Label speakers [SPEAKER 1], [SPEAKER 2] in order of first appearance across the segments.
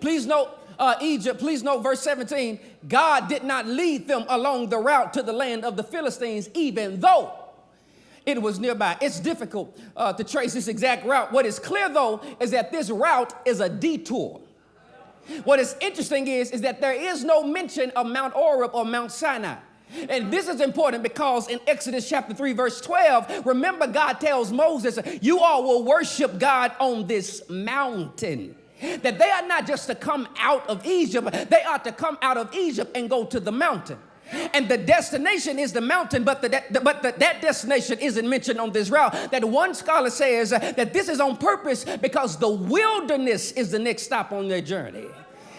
[SPEAKER 1] Please note Egypt. Please note verse 17. God did not lead them along the route to the land of the Philistines, even though it was nearby. It's difficult to trace this exact route. What is clear, though, is that this route is a detour. What is interesting is that there is no mention of Mount Oreb or Mount Sinai. And this is important because in Exodus chapter 3, verse 12, remember God tells Moses, you all will worship God on this mountain. That they are not just to come out of Egypt, they are to come out of Egypt and go to the mountain. And the destination is the mountain, but that destination isn't mentioned on this route. That one scholar says that this is on purpose because the wilderness is the next stop on their journey.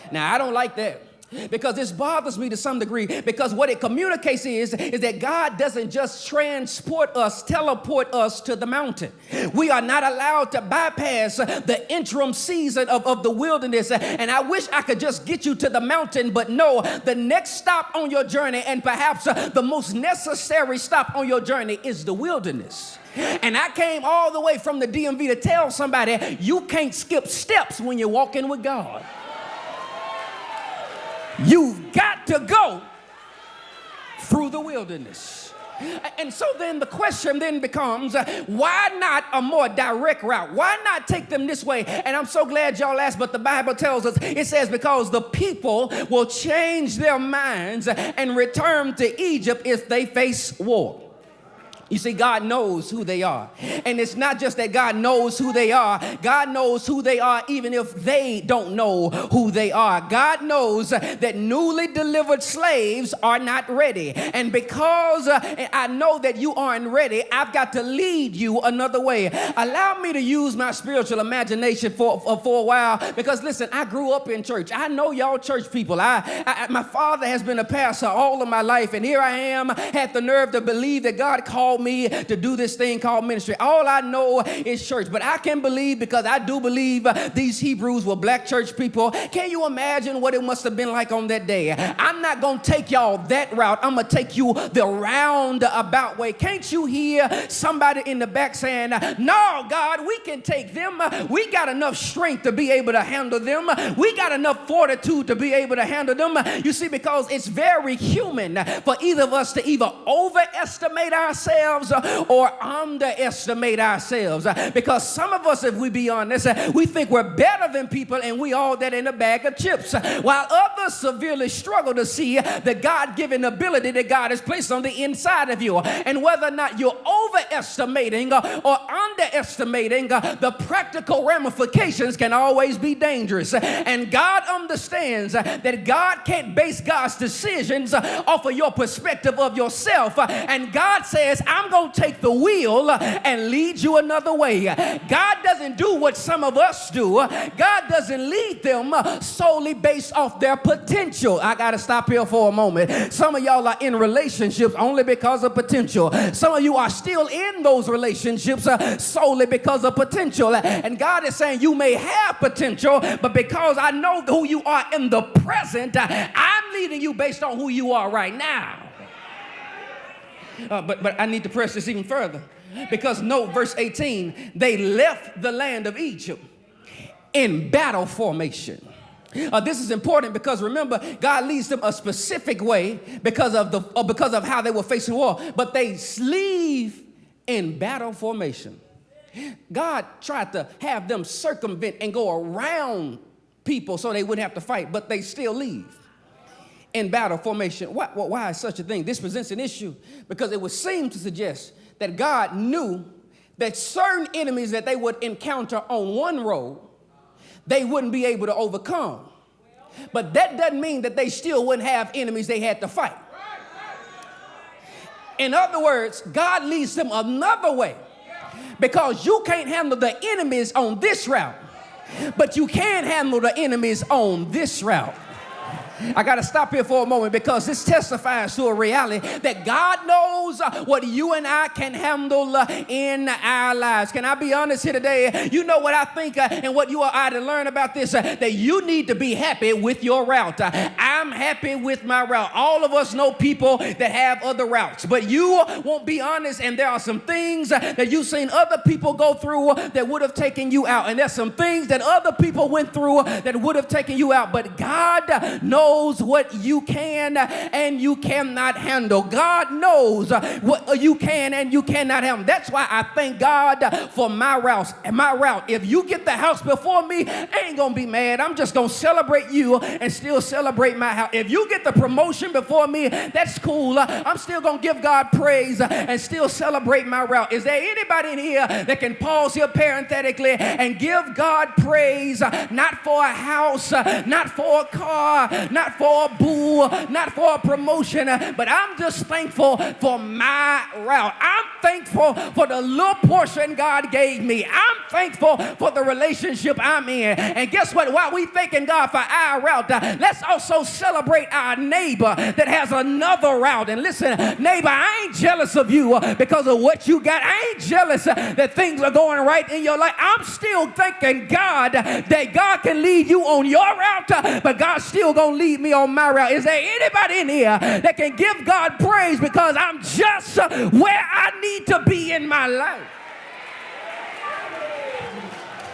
[SPEAKER 1] Now, I don't like that, because this bothers me to some degree, because what it communicates is that God doesn't just teleport us to the mountain. We are not allowed to bypass the interim season of the wilderness. And I wish I could just get you to the mountain, but no, the next stop on your journey, and perhaps the most necessary stop on your journey, is the wilderness. And I came all the way from the DMV to tell somebody, you can't skip steps when you're walking with God. You've got to go through the wilderness. And so then the question then becomes, why not a more direct route? Why not take them this way? And I'm so glad y'all asked, but the Bible tells us, it says, because the people will change their minds and return to Egypt if they face war. You see, God knows who they are. And it's not just that God knows who they are. God knows who they are even if they don't know who they are. God knows that newly delivered slaves are not ready. And because I know that you aren't ready, I've got to lead you another way. Allow me to use my spiritual imagination for a while, because listen, I grew up in church. I know y'all church people. My father has been a pastor all of my life, and here I am, had the nerve to believe that God called me to do this thing called ministry. All I know is church, but I can believe, because I do believe these Hebrews were black church people. Can you imagine what it must have been like on that day? I'm not going to take y'all that route. I'm going to take you the roundabout way. Can't you hear somebody in the back saying, no, God, we can take them. We got enough strength to be able to handle them. We got enough fortitude to be able to handle them. You see, because it's very human for either of us to either overestimate ourselves or underestimate ourselves. Because some of us, if we be honest, we think we're better than people, and we all that in a bag of chips, while others severely struggle to see the God-given ability that God has placed on the inside of you. And whether or not you're overestimating or underestimating, the practical ramifications can always be dangerous. And God understands that God can't base God's decisions off of your perspective of yourself. And God says, I'm going to take the wheel and lead you another way. God doesn't do what some of us do. God doesn't lead them solely based off their potential. I got to stop here for a moment. Some of y'all are in relationships only because of potential. Some of you are still in those relationships solely because of potential. And God is saying, you may have potential, but because I know who you are in the present, I'm leading you based on who you are right now. But I need to press this even further, because note verse 18, they left the land of Egypt in battle formation. This is important because remember, God leads them a specific way because of how they were facing war, but they leave in battle formation. God tried to have them circumvent and go around people so they wouldn't have to fight, but they still leave in battle formation. Why is such a thing? This presents an issue because it would seem to suggest that God knew that certain enemies that they would encounter on one road, they wouldn't be able to overcome. But that doesn't mean that they still wouldn't have enemies they had to fight. In other words, God leads them another way, because you can't handle the enemies on this route, but you can handle the enemies on this route. I got to stop here for a moment, because this testifies to a reality that God knows what you and I can handle in our lives. Can I be honest here today? You know what I think and what you are to learn about this, that you need to be happy with your route. I'm I'm happy with my route. All of us know people that have other routes, but you won't be honest, and there are some things that you've seen other people go through that would have taken you out, and there's some things that other people went through that would have taken you out, but God knows what you can and you cannot handle. God knows what you can and you cannot handle. That's why I thank God for my route. If you get the house before me, I ain't gonna be mad. I'm just gonna celebrate you and still celebrate my house. If you get the promotion before me, that's cool. I'm still gonna give God praise and still celebrate my route. Is there anybody in here that can pause here parenthetically and give God praise, not for a house, not for a car, not for a boo, not for a promotion, but I'm just thankful for my route. I'm thankful for the little portion God gave me. I'm thankful for the relationship I'm in. And guess what? While we thanking God for our route, let's also celebrate our neighbor that has another route. And listen, neighbor, I ain't jealous of you because of what you got. I ain't jealous that things are going right in your life. I'm still thanking God that God can lead you on your route, but God's still gonna lead me on my route. Is there anybody in here that can give God praise because I'm just where I need to be in my life?